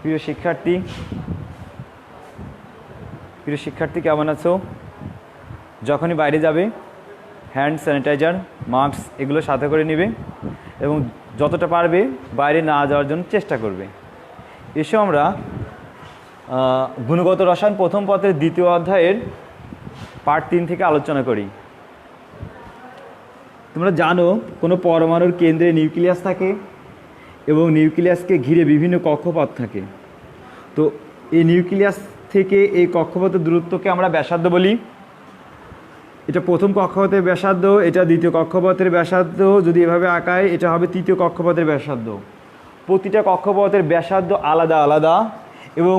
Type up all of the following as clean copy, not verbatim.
প্রিয় শিক্ষার্থী কেমন আছো? যখনই বাইরে যাবে হ্যান্ড স্যানিটাইজার, মাস্ক এগুলো সাথে করে নেবে এবং যতটা পারবে বাইরে না যাওয়ার জন্য চেষ্টা করবে। এসো আমরা গুণগত রসায়ন প্রথম পত্রের দ্বিতীয় অধ্যায়ের পার্ট 3 থেকে আলোচনা করি। তোমরা জানো কোনো পরমাণুর কেন্দ্রে নিউক্লিয়াস থাকে এবং নিউক্লিয়াসকে ঘিরে বিভিন্ন কক্ষপথ থাকে। তো এই নিউক্লিয়াস থেকে এই কক্ষপথের দূরত্বকে আমরা ব্যাসার্ধ বলি। এটা প্রথম কক্ষপথের ব্যাসার্ধ, এটা দ্বিতীয় কক্ষপথের ব্যাসার্ধ। যদি এভাবে আঁকায় এটা হবে তৃতীয় কক্ষপথের ব্যাসার্ধ। প্রতিটা কক্ষপথের ব্যাসার্ধ আলাদা আলাদা এবং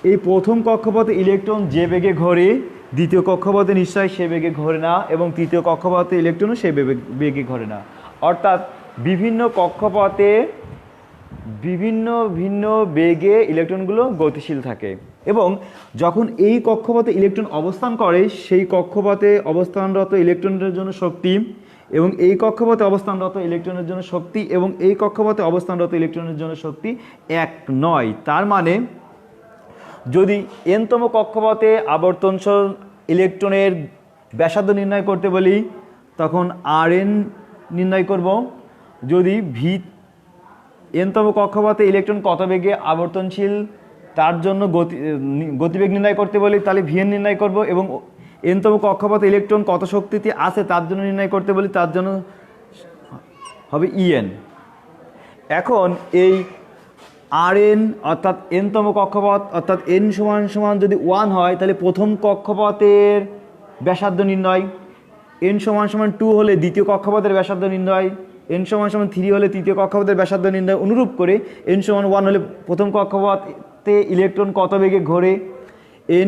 এই প্রথম কক্ষপথে ইলেকট্রন যে বেগে ঘোরে দ্বিতীয় কক্ষপথে নিশ্চয়ই সে বেগে ঘোরে না এবং তৃতীয় কক্ষপথে ইলেকট্রনও সে বেগে ঘোরে না। অর্থাৎ বিভিন্ন কক্ষপথে ভিন্ন বেগে ইলেকট্রনগুলো গতিশীল থাকে এবং যখন এই কক্ষপথে ইলেকট্রন অবস্থান করে সেই কক্ষপথে অবস্থানরত ইলেকট্রনের জন্য শক্তি এবং এই কক্ষপথে অবস্থানরত ইলেকট্রনের জন্য শক্তি এবং এই কক্ষপথে অবস্থানরত ইলেকট্রনের জন্য শক্তি এক নয়। তার মানে যদি এনতম কক্ষপথে আবর্তনশীল ইলেকট্রনের ব্যাসার্ধ নির্ণয় করতে বলি তখন Rn নির্ণয় করব। যদি এনতম কক্ষপথে ইলেকট্রন কত বেগে আবর্তনশীল তার জন্য গতিবেগ নির্ণয় করতে বলি তাহলে Vn নির্ণয় করব এবং এনতম কক্ষপথে ইলেকট্রন কত শক্তিতে আছে তার জন্য নির্ণয় করতে বলি তার জন্য হবে En। এখন এই Rn অর্থাৎ এনতম কক্ষপথ অর্থাৎ n সমান যদি 1 হয় তাহলে প্রথম কক্ষপথের ব্যাসার্ধ নির্ণয়, n সমান 2 হলে দ্বিতীয় কক্ষপথের ব্যাসার্ধ নির্ণয়, n সমান 3 হলে তৃতীয় কক্ষপথের ব্যাসার্ধ নির্ণয়। অনুরূপ করে n সমান 1 হলে প্রথম কক্ষপথে ইলেকট্রন কত বেগে ঘোরে,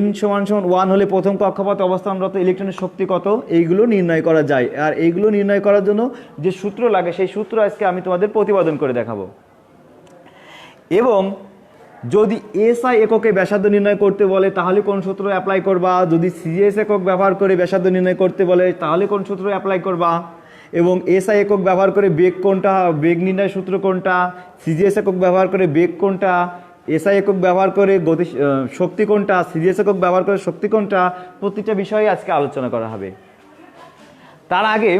n সমান 1 হলে প্রথম কক্ষপথে অবস্থানরত ইলেকট্রনের শক্তি কত, এইগুলো নির্ণয় করা যায়। আর এইগুলো নির্ণয় করার জন্য যে সূত্র লাগে সেই সূত্র আজকে আমি তোমাদের প্রতিপাদন করে দেখাবো। এবং যদি এসআই এককে ব্যাসার্ধ নির্ণয় করতে বলে তাহলে কোন সূত্র অ্যাপ্লাই করবা, যদি সিজিএস একক ব্যবহার করে ব্যাসার্ধ নির্ণয় করতে বলে তাহলে কোন সূত্র অ্যাপ্লাই করবা, এবং এসআই একক ব্যবহার করে বেগ কোনটা, বেগ নির্ণয় সূত্র কোনটা, সিজিএস একক ব্যবহার করে বেগ কোনটা, এসআই একক ব্যবহার করে শক্তি কোনটা, সিজিএস একক ব্যবহার করে শক্তি কোনটা, প্রতিটা বিষয়ে আজকে আলোচনা করা হবে। তার আগে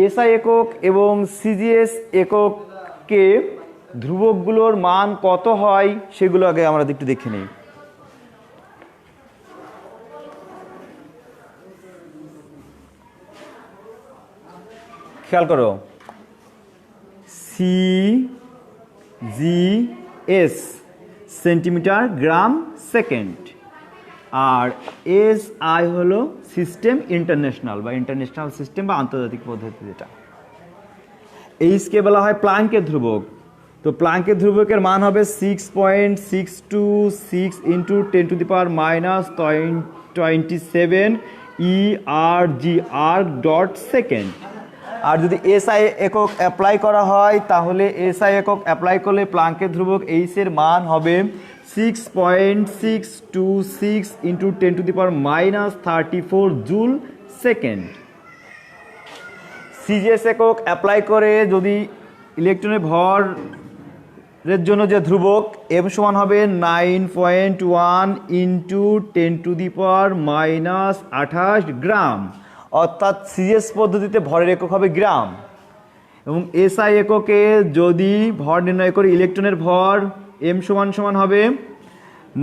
এসআই একক এবং সিজিএস এককে ধ্রুবকগুলোর মান কত হয় সেগুলো আগে আমরা একটু দেখে নিই। খেয়াল করো, সিজিএস সেন্টিমিটার গ্রাম সেকেন্ড আর এসআই হলো সিস্টেম ইন্টারন্যাশনাল বা ইন্টারন্যাশনাল সিস্টেম বা আন্তর্জাতিক পদ্ধতি। যেটা এইচকে বলা হয় প্লাঙ্কের ধ্রুবক। তো প্লাঙ্কের ধ্রুবকের মান হবে 6.626 ইন্টু 10⁻⁻27 ERG/সেকেন্ড। আর যদি এসআই একক অ্যাপ্লাই করা হয় তাহলে এসআই একক অ্যাপ্লাই করলে প্লাঙ্কের ধ্রুবক এইচ এর মান হবে 6.626 ইন্টু 10⁻⁻34 জুল সেকেন্ড। সিজিএস একক অ্যাপ্লাই করে যদি ইলেকট্রনের ভরের জন্য যে ধ্রুবক এম সমান হবে 9.1 ইন্টু 10⁻⁻28 গ্রাম, অর্থাৎ সিজিএস পদ্ধতিতে ভরের একক হবে গ্রাম। এবং এসআই এককে যদি ভর নির্ণয় করে ইলেকট্রনের ভর এম সমান হবে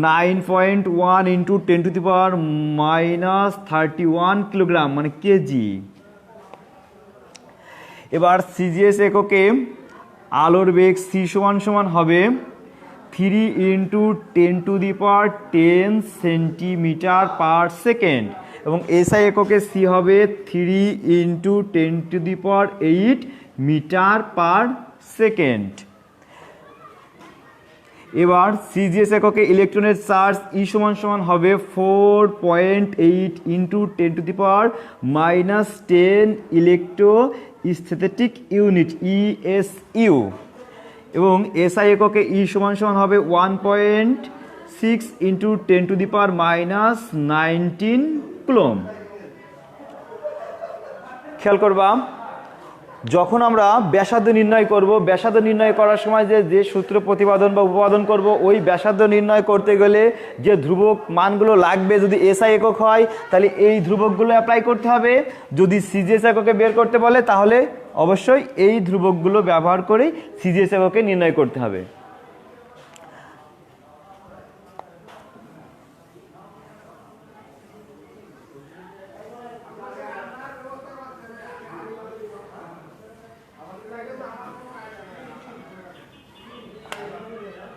9.1 ইন্টু 10⁻31 কিলোগ্রাম মানে কেজি। এবার সিজিএস এককে আলোর বেগ সি সমান হবে 3 ইন্টু 10⁻10 সেন্টিমিটার পার সেকেন্ড এবং এসআই এককে সি হবে 3 ইন্টু 10⁸ মিটার পার সেকেন্ড। এবার সিজিএস এককে ইলেকট্রনের চার্জ ই সমান হবে 4.8 ইন্টু 10⁻⁻10 ইলেকট্রোস্ট্যাটিক ইউনিট ESU এবং এসআই এককে ই সমান হবে 1.6 ইন্টু 10⁻⁻19 কুলম্ব। খেয়াল করবা যখন আমরা ব্যাসার্ধ নির্ণয় করব, ব্যাসার্ধ নির্ণয় করার সময় যে সূত্র প্রতিপাদন বা উপপাদন করব, ওই ব্যাসার্ধ নির্ণয় করতে গেলে যে ধ্রুবক মানগুলো লাগবে, যদি এসআই একক হয় তাহলে এই ধ্রুবকগুলো অ্যাপ্লাই করতে হবে। যদি সিজিএস এককে বের করতে বলে তাহলে অবশ্যই এই ধ্রুবকগুলো ব্যবহার করে সিজিএস এককে নির্ণয় করতে হবে।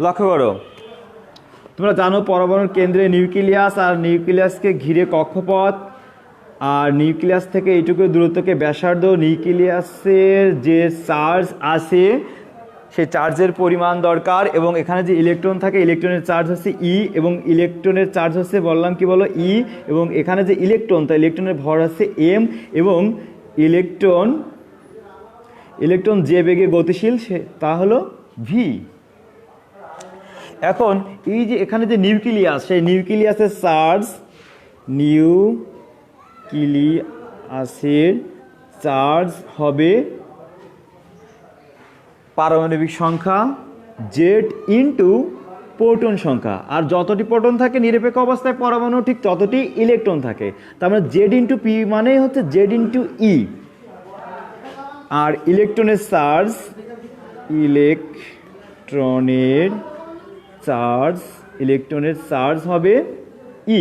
লক্ষ্য করো, তোমরা জানো পরমাণুর কেন্দ্রে নিউক্লিয়াস আর নিউক্লিয়াসকে ঘিরে কক্ষপথ, আর নিউক্লিয়াস থেকে এইটুকু দূরত্বকে ব্যাসার্ধ। নিউক্লিয়াসের যে চার্জ আছে সেই চার্জের পরিমাণ দরকার, এবং এখানে যে ইলেকট্রন থাকে ইলেকট্রনের চার্জ হচ্ছে ই, এবং ইলেকট্রনের চার্জ হচ্ছে বললাম কি বলো ই, এবং এখানে যে ইলেকট্রন তা ইলেকট্রনের ভর হচ্ছে এম, এবং ইলেকট্রন যে বেগে গতিশীল সে তা হলো ভি। এখন এই যে এখানে যে নিউক্লিয়াস, সেই নিউক্লিয়াসের চার্জ হবে পারমাণবিক সংখ্যা জেড ইন্টু প্রোটন সংখ্যা, আর যতটি প্রোটন থাকে নিরপেক্ষ অবস্থায় পরমাণু ঠিক ততটি ইলেকট্রন থাকে। তার মানে জেড ইন্টু পি মানেই হচ্ছে জেড ইন্টু ই। আর ইলেকট্রনের চার্জ হবে ই।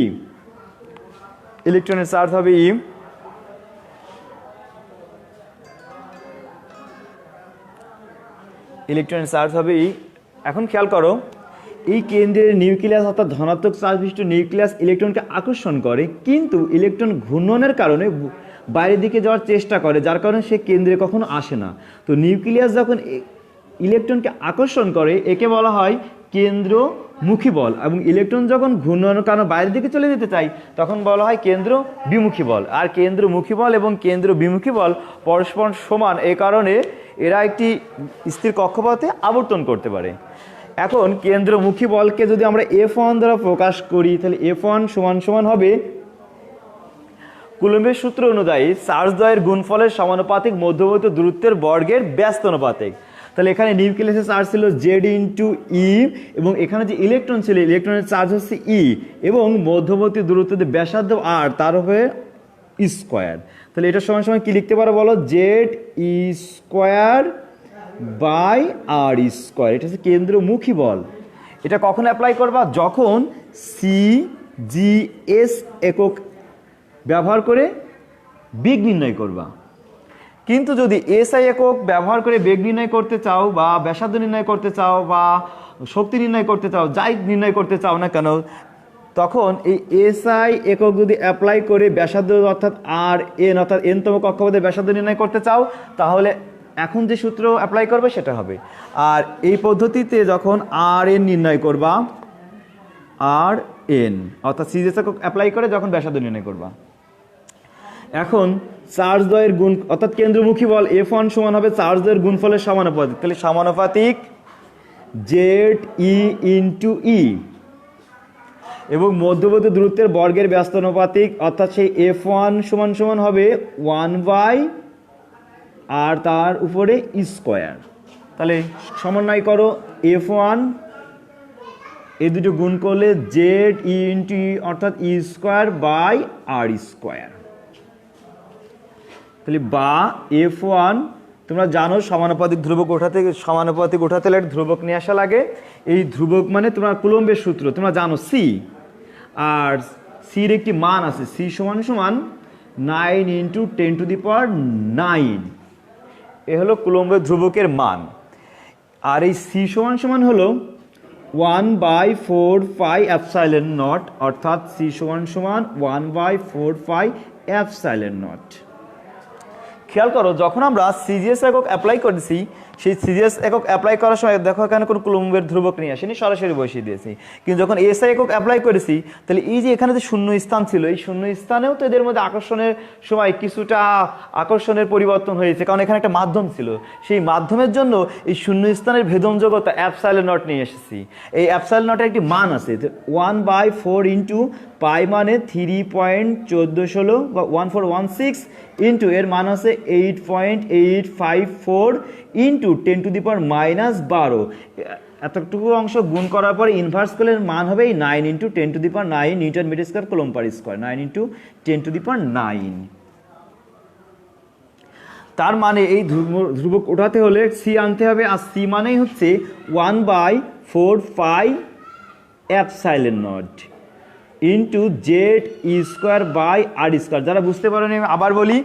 ইলেকট্রনের চার্জ হবে ই। এখন খেয়াল করো, এই কেন্দ্রের নিউক্লিয়াস অর্থাৎ ধনাত্মক চার্জ বিশিষ্ট নিউক্লিয়াস ইলেকট্রনকে আকর্ষণ করে, কিন্তু ইলেকট্রন ঘূর্ণনের কারণে বাইরের দিকে যাওয়ার চেষ্টা করে, যার কারণে সে কেন্দ্রে কখনো আসে না। তো নিউক্লিয়াস যখন ইলেকট্রনকে আকর্ষণ করে একে বলা হয় কেন্দ্রমুখী বল, এবং ইলেকট্রন যখন ঘূর্ণনের কারণে বাইরের দিকে চলে যেতে চায় তখন বলা হয় কেন্দ্র বিমুখী বল। আর কেন্দ্রমুখী বল এবং কেন্দ্র বিমুখী বল পরস্পর সমান, এই কারণে এরা একটি স্থির কক্ষপথে আবর্তন করতে পারে। এখন কেন্দ্রমুখী বলকে যদি আমরা F1 দ্বারা প্রকাশ করি তাহলে F1 সমান হবে কুলম্বের সূত্র অনুযায়ী চার্জদ্বয়ের গুণফলের সমানুপাতিক মধ্যবর্তী দূরত্বের বর্গের ব্যস্ত অনুপাতিক। তাহলে এখানে নিউক্লিয়াসের চার্জ ছিল জেড ইন্টু ই, এবং এখানে যে ইলেকট্রন ছিল ইলেকট্রনের চার্জ হচ্ছে ই, এবং মধ্যবর্তী দূরত্বের ব্যাসার্ধ আর, তার হবে স্কোয়ার। তাহলে এটা সমান কি লিখতে পারো বলো, Z E square by R square. এটা হচ্ছে কেন্দ্রমুখী বল। এটা কখন অ্যাপ্লাই করবা, যখন সিজিএস একক ব্যবহার করে বেগ নির্ণয় করবা। কিন্তু যদি এসআই একক ব্যবহার করে বেগ নির্ণয় করতে চাও, বা ব্যাসার্ধ নির্ণয় করতে চাও, বা শক্তি নির্ণয় করতে চাও, যাই নির্ণয় করতে চাও না কেন, তখন এই এসআই একক যদি অ্যাপ্লাই করে ব্যাসার্ধ অর্থাৎ আর এন অর্থাৎ এনতম কক্ষপথের ব্যাসার্ধ নির্ণয় করতে চাও, তাহলে এখন যে সূত্র অ্যাপ্লাই করবে সেটা হবে। আর এই পদ্ধতিতে যখন আর এন নির্ণয় করবা, আর এন অর্থাৎ সিজিএস একক অ্যাপ্লাই করে যখন ব্যাসার্ধ নির্ণয় করবা, এখন চার্জদ্বয়ের গুণ অর্থাৎ কেন্দ্রমুখী বল F1 সমান হবে চার্জদ্বয়ের গুণফলের সমানুপাতিক। তাহলে সমানুপাতিক জেড ই ইন্টু ই, এবং মধ্যবর্তী দূরত্বের বর্গের ব্যস্ত অনুপাতিক, অর্থাৎ সেই F1 সমান হবে 1 আর তার উপরে স্কোয়ার। তাহলে সমন্বয় করো, F1 এই দুটো গুণ করলে জেড ই ইন্টু ই অর্থাৎ ই স্কোয়ার বাই আর স্কোয়ার। তাহলে বা F1, তোমরা জানো সমানুপাতিক ধ্রুবক ওঠাতে ধ্রুবক নিয়ে আসা লাগে। এই ধ্রুবক মানে তোমার কুলম্বের সূত্র তোমরা জানো সি, আর সির একটি মান আছে, সি সমান 9 ইন্টু 10⁹। এ হলো কুলম্বের ধ্রুবকের মান। আর এই সি সমান হলো 1/4πε0, অর্থাৎ সি সমান 1/4πε0। খেয়াল করো, যখন আমরা সিজিএস একক অ্যাপ্লাই করেছি, সেই সিজিএস একক অ্যাপ্লাই করার সময় দেখো এখানে কোনো কুলম্বের ধ্রুবক নিয়ে আসেনি, সরাসরি বসিয়ে দিয়েছি। কিন্তু যখন এসআই একক অ্যাপ্লাই করেছি, তাহলে এই যে এখানে যে শূন্য স্থান ছিল, এই শূন্য স্থানেও তো এদের মধ্যে আকর্ষণের সময় কিছুটা আকর্ষণের পরিবর্তন হয়েছে, কারণ এখানে একটা মাধ্যম ছিল। সেই মাধ্যমের জন্য এই শূন্য স্থানের ভেদনযোগ্যতা ε0 নিয়ে এসেছি। এই ε0 একটি মান আছে 1/4 ইন্টু পাই মানে 3.1416 বা 1416 ইন্টু এর মান আছে 8.854 ইন্টু 10⁻⁻12। এতটুকু অংশ গুণ করার পরে ইনভার্স করলে মান হবে এই 9 into 10⁹ newton metre square coulomb per square, 9 into 10⁹। তার মানে এই ধ্রুবক ওঠাতে হলে সি আনতে হবে, আর সি মানেই হচ্ছে 1/4 pi epsilon naught into Z E square by R square. যারা বুঝতে পারেনি আবার বলি,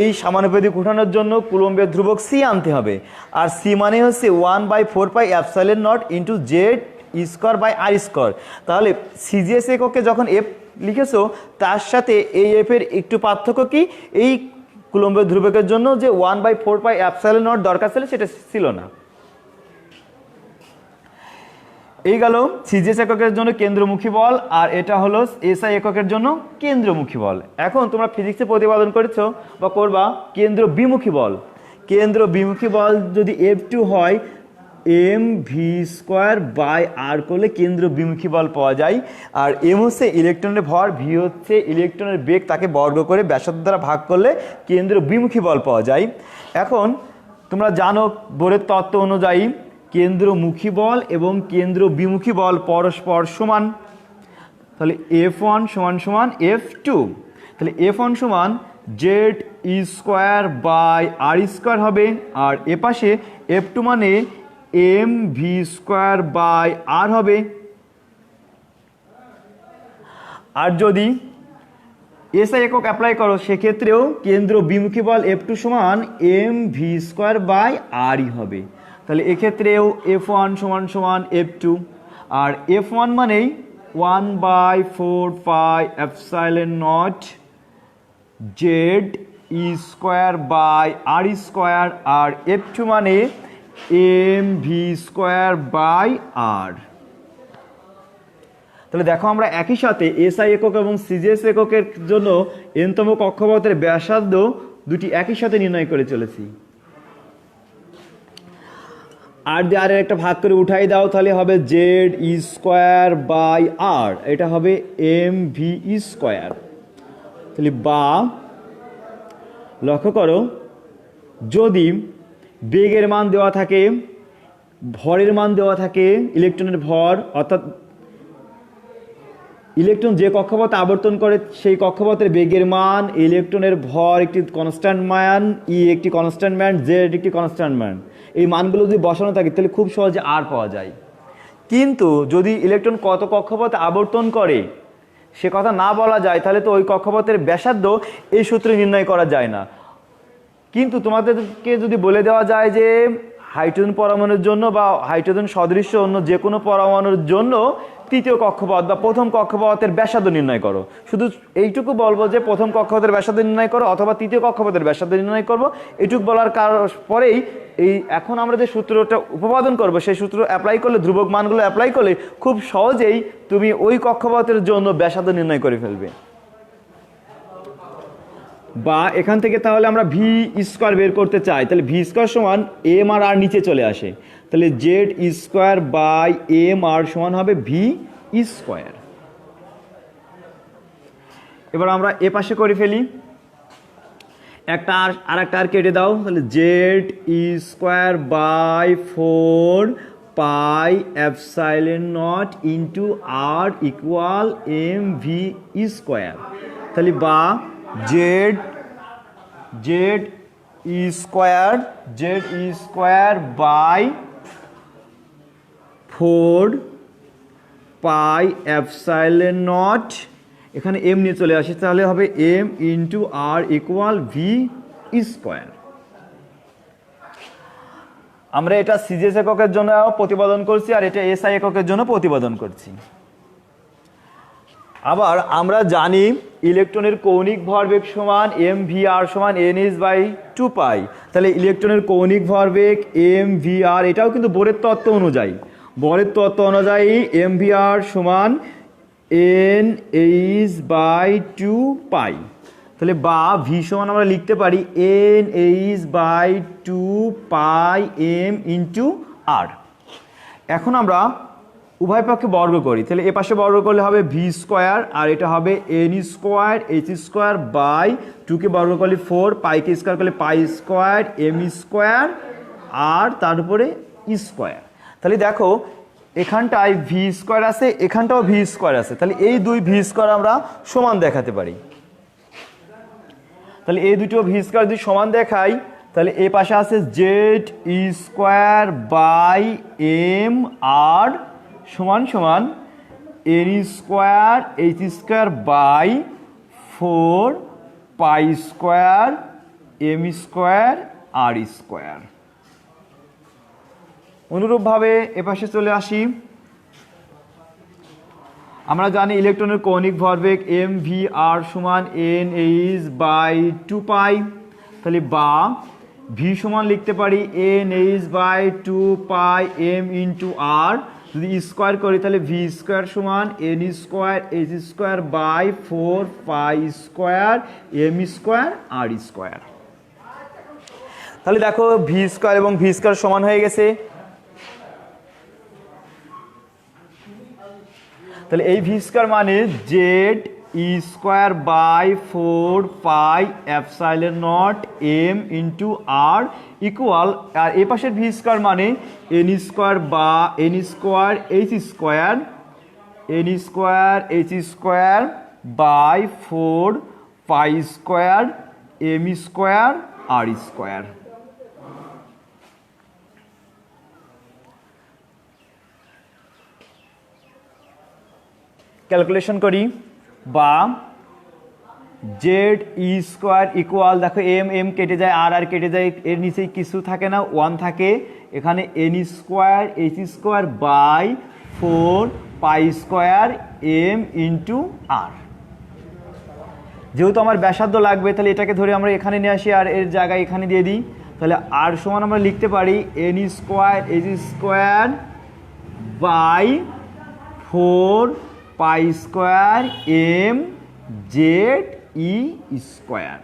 এই সমানুপাতিক উঠানোর জন্য কুলম্বের ধ্রুবক সি আনতে হবে, আর সি মানে হচ্ছে 1/4 pi epsilon naught into Z E square by R square. তাহলে সিজিএস এককে যখন এফ লিখেছো তার সাথে এই এফের একটু পার্থক্য কি, এই কুলম্বের ধ্রুবকের জন্য যে 1/4 পাই এপসাইলন নট দরকার ছিল সেটা ছিল না। এই গেল সিজিএস এককের জন্য কেন্দ্রমুখী বল, আর এটা হলো এসআই এককের জন্য কেন্দ্রমুখী বল। এখন তোমরা ফিজিক্সে প্রতিপাদন করেছো বা করবা কেন্দ্র বিমুখী বল। কেন্দ্র বিমুখী বল যদি F2 হয় mv² বাই আর করলে কেন্দ্র বিমুখী বল পাওয়া যায়। আর এম হচ্ছে ইলেকট্রনের ভর, ভি হচ্ছে ইলেকট্রনের বেগ, তাকে বর্গ করে ব্যাসার্ধ দ্বারা ভাগ করলে কেন্দ্র বিমুখী বল পাওয়া যায়। এখন তোমরা জানো বোরের তত্ত্ব অনুযায়ী কেন্দ্রমুখী বল এবং কেন্দ্র বিমুখী বল পরস্পর সমান। তাহলে F1 সমান F2। তাহলে F1 সমান Z E square by R square হবে, আর এপাশে F2 মানে mv² বাই আর হবে। আর যদি এসআই একক অ্যাপ্লাই করো সেক্ষেত্রেও কেন্দ্র বিমুখী বল F2 সমান mv² বাই আরই হবে। তাহলে এক্ষেত্রেও F1 সমান F2, আর F1 মানেই 1/4 pi epsilon naught Z E square by R square, আর F2 মানে mv² বাই আর। তাহলে দেখো আমরা একই সাথে এসআই একক এবং সিজিএস এককের জন্য এনতম কক্ষপথের ব্যাসার্ধ দুটি একই সাথে নির্ণয় করে চলেছি। আর দিয়ে আর একটা ভাগ করে উঠাই দাও, তাহলে হবে জেড ই স্কোয়ার বাই আর, এটা হবে mv²। তাহলে বা লক্ষ্য করো, যদি বেগের মান দেওয়া থাকে, ভরের মান দেওয়া থাকে, ইলেকট্রনের ভর অর্থাৎ ইলেকট্রন যে কক্ষপথে আবর্তন করে সেই কক্ষপথের বেগের মান, ইলেকট্রনের ভর একটি কনস্ট্যান্ট মান, ই একটি কনস্ট্যান্ট মান, জেড একটি কনস্ট্যান্ট মান, এই মানগুলো যদি বসানো থাকে তাহলে খুব সহজে আর পাওয়া যায়। কিন্তু যদি ইলেকট্রন কত কক্ষপথে আবর্তন করে সে কথা না বলা যায় তাহলে তো ওই কক্ষপথের ব্যাসার্ধ এই সূত্রে নির্ণয় করা যায় না। কিন্তু তোমাদেরকে যদি বলে দেওয়া যায় যে হাইড্রোজেন পরমাণুর জন্য বা হাইড্রোজেন সদৃশ্য অন্য যে কোনো পরমাণুর জন্য তৃতীয় কক্ষপথ বা প্রথম কক্ষপথের ব্যাসার্ধ নির্ণয় করো, শুধু এইটুকু বলবো যে প্রথম কক্ষপথের ব্যাসার্ধ নির্ণয় করো অথবা তৃতীয় কক্ষপথের ব্যাসার্ধ নির্ণয় করবো, এইটুকু বলার পরেই এই এখন আমরা যে সূত্রটা উপপাদন করবো সেই সূত্র অ্যাপ্লাই করলে, ধ্রুবক মানগুলো অ্যাপ্লাই করলে খুব সহজেই তুমি ওই কক্ষপথের জন্য ব্যাসার্ধ নির্ণয় করে ফেলবে। বা এখান থেকে তাহলে আমরা v² বের করতে চাই, তাহলে v² সমান এম আর আর নিচে চলে আসে, তাহলে Z square by M R সমান হবে v²। এবার আমরা এ পাশে করে ফেলি, একটা আর একটা আর কেটে দাও, তাহলে Z square by 4 pi epsilon naught into R equal mv²। তাহলে বা Z square by 4 pi epsilon naught, এখানে এম নিয়ে চলে আসে, তাহলে হবে M into R equal v²। আমরা এটা সিজিএস এককের জন্য প্রতিপাদন করছি আর এটা এসআই এককের জন্য প্রতিপাদন করছি। আবার আমরা জানি ইলেকট্রনের কৌণিক ভরবেগ সমান mvr সমান nh/2 পাই। তাহলে ইলেকট্রনের কৌণিক ভরবেগ mvr, এটাও কিন্তু বোরের তত্ত্ব অনুযায়ী mvr সমান nh/2 পাই। তাহলে বা ভি সমান আমরা লিখতে পারি nh/2 পাই m ইন্টু আর। এখন আমরা উভয় পক্ষে বর্গ করি, তাহলে এ পাশে বর্গ করলে হবে ভি স্কোয়ার, আর এটা হবে N square H square by 2কে বর্গ করলে 4, পাইকে স্কোয়ার করলে পাই স্কোয়ার এম স্কোয়ার আর তার উপরে স্কোয়ার। তাহলে দেখো এখানটায় ভি স্কোয়ার আছে, এখানটাও ভি স্কোয়ার আছে, তাহলে এই দুই ভি স্কোয়ার আমরা সমান দেখাতে পারি। তাহলে এই দুটো ভি স্কোয়ার যদি সমান দেখাই, তাহলে এ পাশে আছে Z square by M R সমান সমান N square H square by 4 pi square M square R square. অনুরূপভাবে এপাশে চলে আসি, আমরা জানি ইলেকট্রনের কৌণিক ভরবেগ এম ভি আর সমান এন এইচ বাই 2 পাই, তাহলে বা ভি সমান লিখতে পারি N H by 2 pi M into R, যদি স্কোয়ার করি তাহলে ভি স্কোয়ার সমান N square H square by 4 pi square M square R square. তাহলে দেখো ভি স্কোয়ার এবং ভি স্কোয়ার সমান হয়ে গেছে। তাহলে এই ভি স্কোয়ার মানে Z square by 4 pi epsilon naught M into R equal, আর এ পাশের ভি স্কোয়ার মানে এন স্কোয়ার বা N square H square H square by 4 pi square M square R square. Calculation করি, বা জেড স্কোয়ার ইকুয়াল, দেখো M M কেটে যায় আর আর কেটে যায়, এর নিচেই কিছু থাকে না, 1 থাকে, এখানে n square H square by 4 pi square m into r. যেহেতু আমার ব্যাসার্ধ লাগবে, তাহলে এটাকে ধরে আমরা এখানে নিয়ে আসি আর এর জায়গায় এখানে দিয়ে দিই, তাহলে আর সমান আমরা লিখতে পারি N square H square by 4 pi square M Z E square.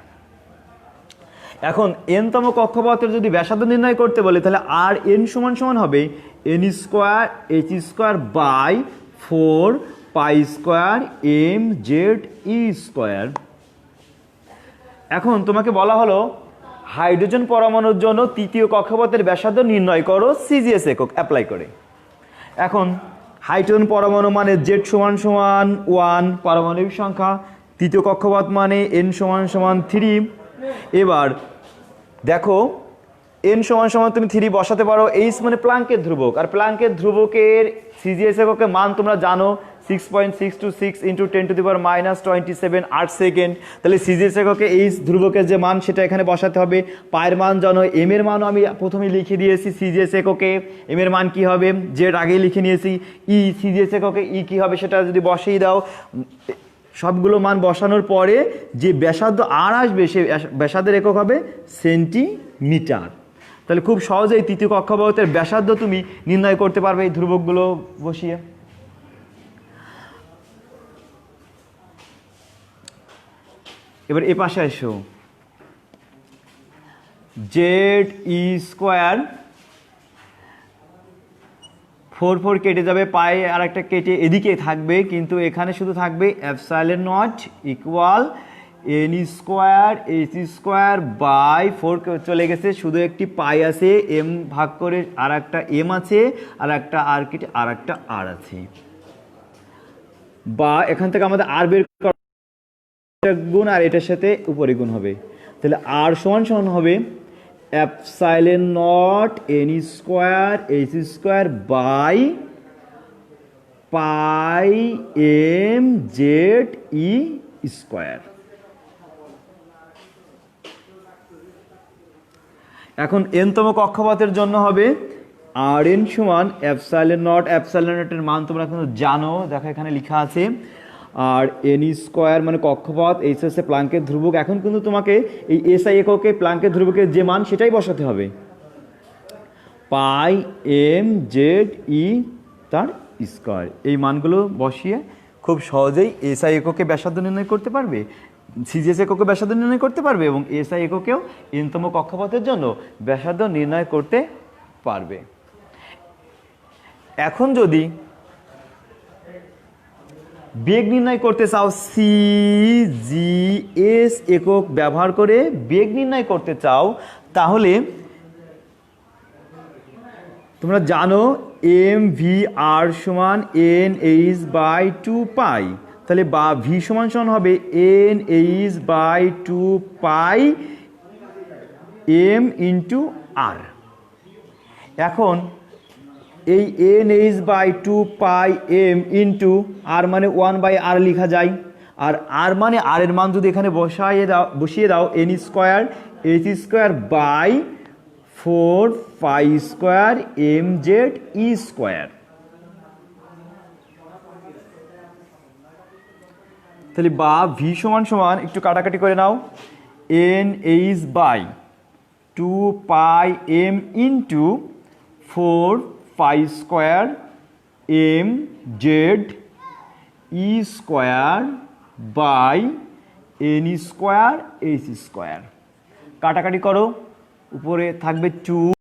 এখন এনতম কক্ষপথের যদি ব্যাসার্ধ নির্ণয় করতে বলে, তাহলে আর এন সমান সমান হবে N square H square by 4 pi square M Z E square. এখন তোমাকে বলা হলো হাইড্রোজেন পরমাণুর জন্য তৃতীয় কক্ষপথের ব্যাসার্ধ নির্ণয় করো সিজিএস একক অ্যাপ্লাই করে। এখন হাইড্রোজেন পরমাণু মানে জেড সমান সমান 1 পারমাণবিক সংখ্যা, তৃতীয় কক্ষপথ মানে এন সমান সমান 3। এবার দেখো এন সমান সমান তুমি 3 বসাতে পারো, এইচ মানে প্লাঙ্কের ধ্রুবক, আর প্লাঙ্কের ধ্রুবকের সিজিএস এককের মান তোমরা জানো 6.626 ইন্টু 10⁻⁻27 8 সেকেন্ড। তাহলে সিজিএস এককে এইচ ধ্রুবকের যে মান সেটা এখানে বসাতে হবে। পায়ের মান জানো, এম এর মানও আমি প্রথমে লিখে দিয়েছি সিজিএস এককে, এম এর মান কি হবে জেড আগেই লিখে নিয়েছি, ই সিজিএস এককে ই কি হবে সেটা যদি বসিয়ে দাও, সবগুলো মান বসানোর পরে যে ব্যাসার্ধ আর আসবে সে ব্যাসার্ধের একক হবে সেন্টিমিটার। তাহলে খুব সহজেই তৃতীয় কক্ষপথের ব্যাসার্ধ তুমি নির্ণয় করতে পারবে এই ধ্রুবকগুলো বসিয়ে। এবার এ পাশে আসো, জেড ই স্কোয়ার 4 কেটে যাবে, পাই আর একটা কেটে এদিকে থাকবে, কিন্তু এখানে শুধু থাকবে epsilon naught equal N square H square by 4 চলে গেছে, শুধু একটি পাই আছে, এম ভাগ করে আর একটা এম আছে, আর একটা আর কেটে আর একটা আর আছে, বা এখান থেকে আমাদের আর বের গুণ আর এটার সাথে উপরে গুণ হবে, তাহলে আর সমান সমান হবে epsilon naught N square H square by pi M Z E square. এখন এনতম কক্ষপথের জন্য হবে আর এন সমান এপসাইলন নটের মান তোমরা কিন্তু জানো, দেখো এখানে লেখা আছে, আর এন স্কোয়ার মানে কক্ষপথ, এইচ হচ্ছে প্লাঙ্কের ধ্রুবক। এখন কিন্তু তোমাকে এই এসআই এককে প্লাঙ্কের ধ্রুবকের যে মান সেটাই বসাতে হবে, পাই এম জেড ই তার স্কোয়ার। এই মানগুলো বসিয়ে খুব সহজেই এসআই এককে ব্যাসার্ধ নির্ণয় করতে পারবে, সিজিএস এককে ব্যাসার্ধ নির্ণয় করতে পারবে, এবং এসআই এককেও এনতম কক্ষপথের জন্য ব্যাসার্ধ নির্ণয় করতে পারবে। এখন যদি বেগ নির্ণয় করতে চাও, CGS একক ব্যবহার করে বেগ নির্ণয় করতে চাও, তাহলে তোমরা জানো mvr সমান NH/2 তাহলে বা v সমান হবে NH/2 m ইন্টু r। এখন এই NH/2 m ইন্টু r মানে 1/r লেখা যায়, আর r মানে r এর মান যদি এখানে বসিয়ে দাও n square h square by 4 pi square mz e square. তাহলে বা v সমান একটু কাটাকাটি করে নাও, NH/2 m into 4 pi square mz e square by n square h square. কাটাকাটি করো, উপরে থাকবে 2